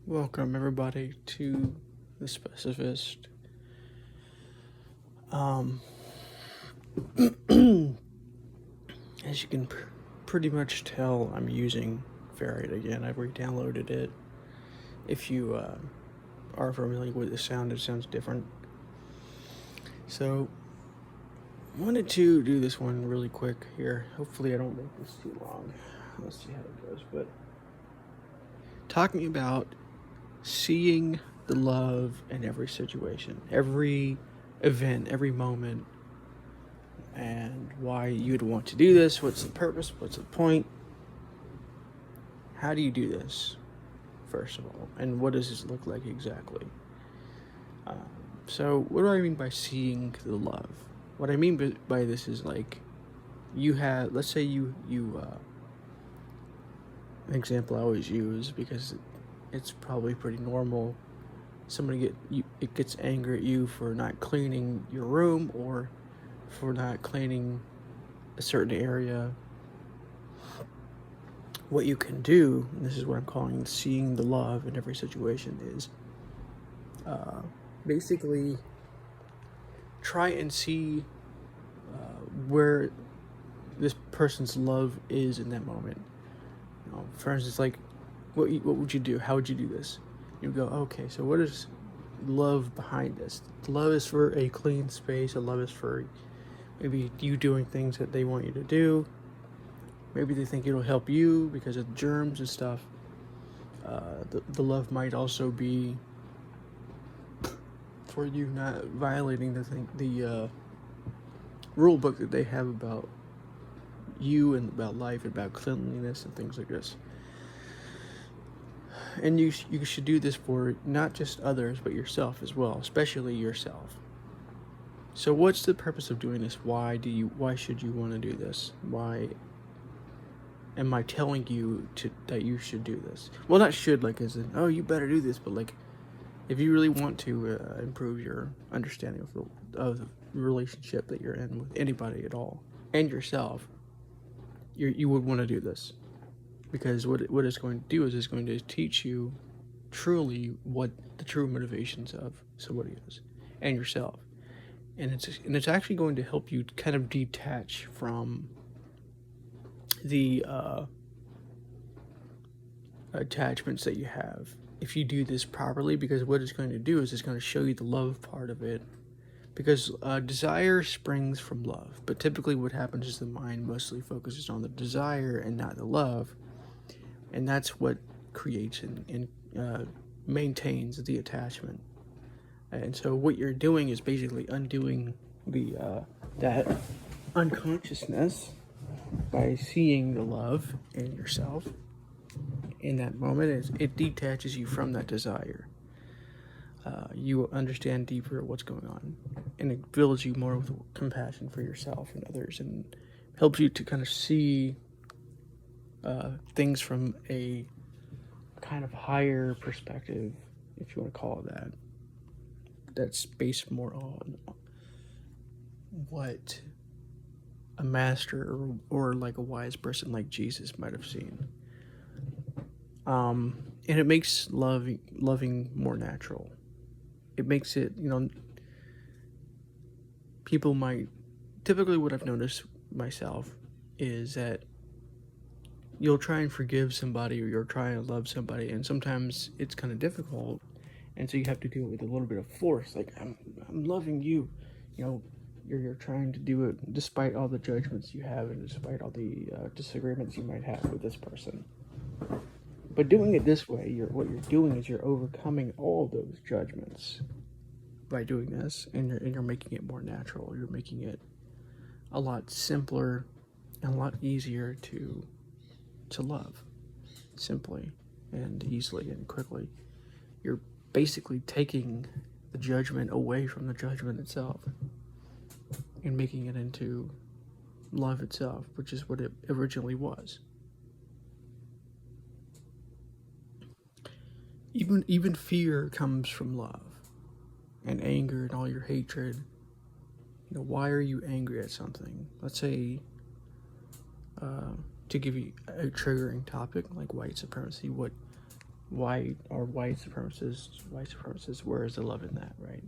Welcome everybody to the Specifist. Um, as you can pretty much tell, I'm using Varied again. I've re-downloaded it. If you are familiar with the sound, it sounds different. So, wanted to do this one really quick here. Hopefully, I don't make this too long. Let's see how it goes. But talking about seeing the love in every situation, every event, every moment, and why you'd want to do this. What's the purpose? What's the point? How do you do this, first of all? And what does this look like exactly? So, what do I mean by seeing the love? What I mean by this is like, you have, let's say an example I always use because it's probably pretty normal. It gets angry at you for not cleaning your room or for not cleaning a certain area. What you can do, and this is what I'm calling seeing the love in every situation, is basically try and see where this person's love is in that moment. For instance, like, what would you do? How would you do this? You go, okay, so what is love behind this? Love is for a clean space. Love is for maybe you doing things that they want you to do. Maybe they think it'll help you because of germs and stuff. The love might also be for you not violating the rule book that they have about you and about life and about cleanliness and things like this. And you should do this for not just others but yourself as well, especially yourself. So what's the purpose of doing this? Why should you want to do this? Why am I telling you that you should do this? Well, not should like as in, oh, you better do this, but like, if you really want to improve your understanding of the relationship that you're in with anybody at all and yourself, you would want to do this, because what it's going to do is it's going to teach you truly what the true motivations of somebody is and yourself, and it's actually going to help you kind of detach from the attachments that you have if you do this properly, because what it's going to do is it's going to show you the love part of it, because desire springs from love, but typically what happens is the mind mostly focuses on the desire and not the love, and that's what creates and maintains the attachment. And so what you're doing is basically undoing that unconsciousness by seeing the love in yourself in that moment. It detaches you from that desire. You understand deeper what's going on, and it fills you more with compassion for yourself and others, and helps you to kind of see things from a kind of higher perspective, if you want to call it that. That's based more on what a master or like a wise person like Jesus might have seen. And it makes loving more natural. It makes it, people might, typically what I've noticed myself is that you'll try and forgive somebody, or you'll try and love somebody, and sometimes it's kind of difficult, and so you have to do it with a little bit of force, like, I'm loving you, you're trying to do it despite all the judgments you have and despite all the disagreements you might have with this person. But doing it this way, what you're doing is you're overcoming all those judgments by doing this, and you're making it more natural. You're making it a lot simpler and a lot easier to love, simply and easily and quickly. You're basically taking the judgment away from the judgment itself and making it into love itself, which is what it originally was. Even fear comes from love, and anger and all your hatred. Why are you angry at something? Let's say, to give you a triggering topic like white supremacy, what white supremacists, where is the love in that, right?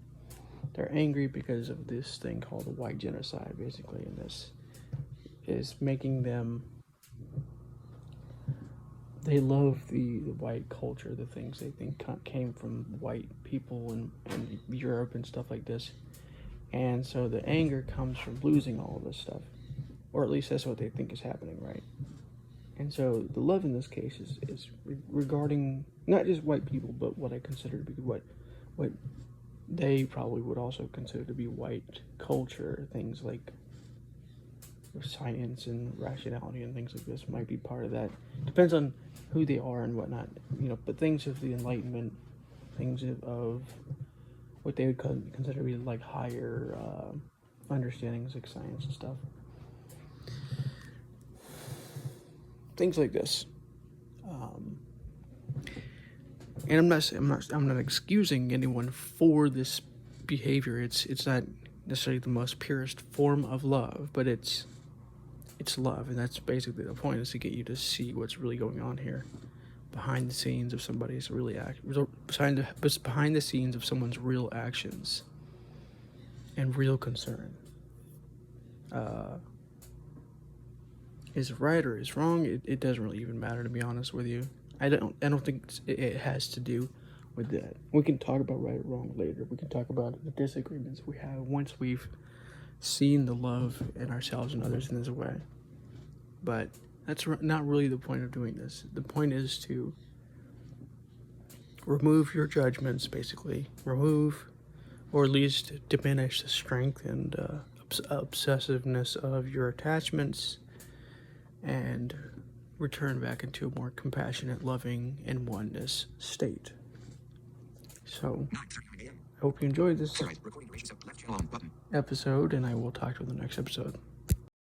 They're angry because of this thing called the white genocide, basically, and this is making them. They love the white culture, the things they think came from white people in Europe and stuff like this. And so the anger comes from losing all of this stuff. Or at least that's what they think is happening, right? And so the love in this case is regarding not just white people, but what I consider to be what they probably would also consider to be white culture. Things like science and rationality and things like this might be part of that. Depends on who they are and whatnot, but things of the Enlightenment, things of what they would consider to be like higher understandings, like science and stuff. Things like this. And I'm not excusing anyone for this behavior. It's not necessarily the most purest form of love, but it's love, and that's basically the point, is to get you to see what's really going on here behind the scenes of somebody's behind the scenes of someone's real actions and real concern. Is it right or is wrong? It doesn't really even matter, to be honest with you. I don't think it has to do with that. We can talk about right or wrong later. We can talk about the disagreements we have once we've seen the love in ourselves and others in this way. But that's not really the point of doing this. The point is to remove your judgments, basically. Remove, or at least diminish, the strength and obsessiveness of your attachments, and return back into a more compassionate, loving, and oneness state. So, I hope you enjoyed this episode, and I will talk to you in the next episode.